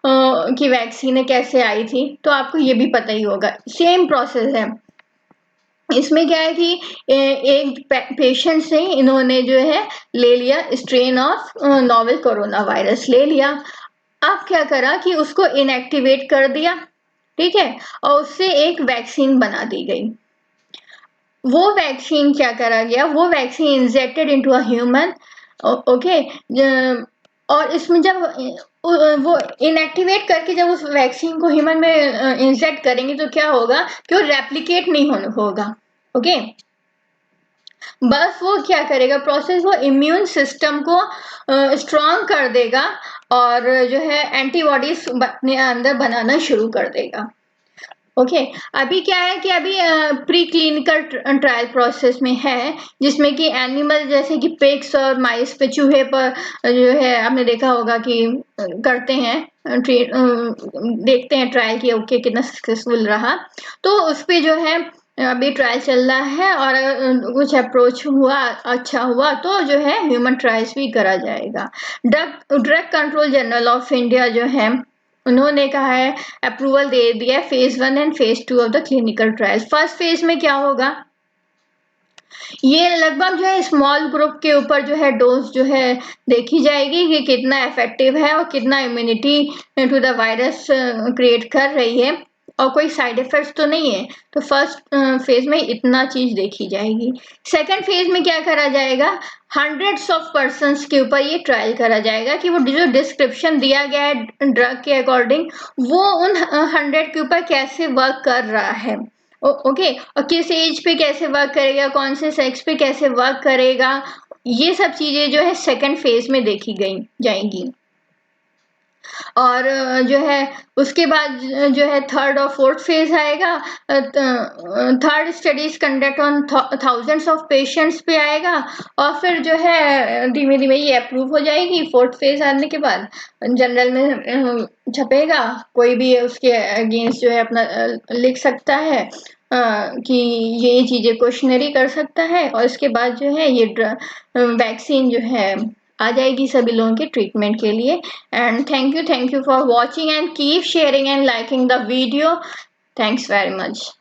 की वैक्सीन कैसे आई थी, तो आपको ये भी पता ही होगा, सेम प्रोसेस है। इसमें क्या है कि एक पेशेंट से इन्होंने जो है ले लिया strain of novel corona virus ले लिया। अब क्या करा कि उसको इनएक्टिवेट कर दिया, ठीक है, और उससे एक वैक्सीन बना दी गई। वो वैक्सीन क्या करा गया, वो vaccine injected into a human. Okay, और इसमें जब वो इनएक्टिवेट करके जब उस वैक्सीन को ह्यूमन में इंजेक्ट करेंगे तो क्या होगा कि वो रेप्लिकेट नहीं होगा। ओके, बस वो क्या करेगा प्रोसेस, वो इम्यून सिस्टम को स्ट्रॉन्ग कर देगा और जो है एंटीबॉडीज अपने अंदर बनाना शुरू कर देगा। ओके, अभी क्या है कि अभी प्री क्लिनिकल ट्रायल प्रोसेस में है, जिसमें कि एनिमल जैसे कि पिग्स और माइस पे, चूहे पर जो है आपने देखा होगा कि करते हैं देखते हैं ट्रायल की ओके कितना सक्सेसफुल रहा। तो उस पे जो है अभी ट्रायल चल रहा है, और अगर कुछ अप्रोच हुआ अच्छा हुआ तो जो है ह्यूमन ट्रायल्स भी करा जाएगा। Drug control general of India जो है उन्होंने कहा है, अप्रूवल दे दिया phase 1 and phase 2 of the clinical trial. First phase में क्या होगा, ये लगभग जो है स्मॉल ग्रुप के ऊपर जो है डोज जो है देखी जाएगी कि कितना इफेक्टिव है और कितना immunity to the virus create कर रही है, और कोई साइड इफेक्ट्स तो नहीं है। तो फर्स्ट फेज में इतना चीज देखी जाएगी। सेकंड फेज में क्या करा जाएगा, हंड्रेड्स ऑफ पर्सन्स के ऊपर ये ट्रायल करा जाएगा कि वो जो डिस्क्रिप्शन दिया गया है ड्रग के अकॉर्डिंग वो उन 100 के ऊपर कैसे वर्क कर रहा है। ओके, और किस एज पे कैसे वर्क करेगा, कौन से सेक्स पे कैसे वर्क करेगा, ये सब चीजें जो है सेकंड फेज में देखी गई जाएंगी। और जो है उसके बाद जो है थर्ड और फोर्थ फेज आएगा। Third studies conduct on thousands of patients पे आएगा, और फिर जो है धीमे धीमे ये अप्रूव हो जाएगी। फोर्थ फेज आने के बाद जनरल में छपेगा, कोई भी उसके अगेंस्ट जो है अपना लिख सकता है कि ये चीजें क्वेश्चनरी कर सकता है, और इसके बाद जो है ये वैक्सीन जो है आ जाएगी सभी लोगों के ट्रीटमेंट के लिए। And thank you for watching and keep sharing and liking the video. Thanks very much.